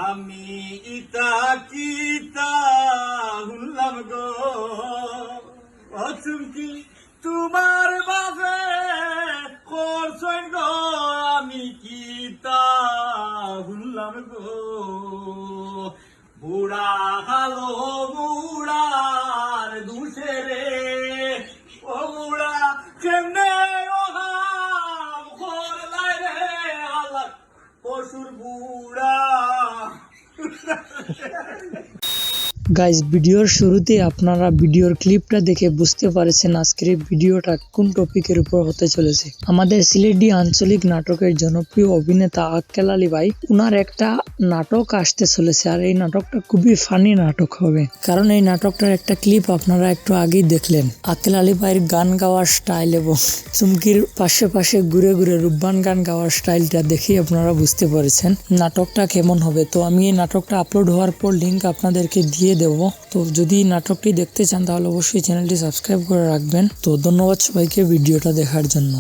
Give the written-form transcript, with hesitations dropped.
আমি ইতা কিতা হুনলাম গো অচুমকি তোমার বাজে করছই গো আমি কিতা হুনলাম গো বুড়া হালো বুড়ার দুষে রে ও বুড়া কেমনে ওহাম করলাই রে আল্লাহ পশুর বুড়া। গাইজ ভিডিওর শুরুতে আপনারা ভিডিওর ক্লিপটা দেখে বুঝতে পারছেন আজকের এই ভিডিওটা কোন টপিকের উপর হতে চলেছে। আমাদের সিলেটি আঞ্চলিক নাটকের জনপ্রিয় অভিনেতা আক্কেল আলী ভাই, উনার একটা নাটক আসতে চলেছে আর এই নাটকটা খুবই ফানি নাটক হবে, কারণ এই নাটকটার একটা ক্লিপ আপনারা একটু আগেই দেখলেন। আক্কেল আলী ভাইয়ের গান গাওয়ার স্টাইল এবং চুমকির পাশে পাশে ঘুরে ঘুরে রূপবান গান গাওয়ার স্টাইলটা দেখেই আপনারা বুঝতে পেরেছেন নাটকটা কেমন হবে। তো আমি এই নাটকটা আপলোড হওয়ার পর লিঙ্ক আপনাদেরকে দিয়ে দেব। তো যদি নাটকটি দেখতে চান তাহলে অবশ্যই চ্যানেলটি সাবস্ক্রাইব করে রাখবেন। তো ধন্যবাদ সবাইকে ভিডিওটা দেখার জন্য।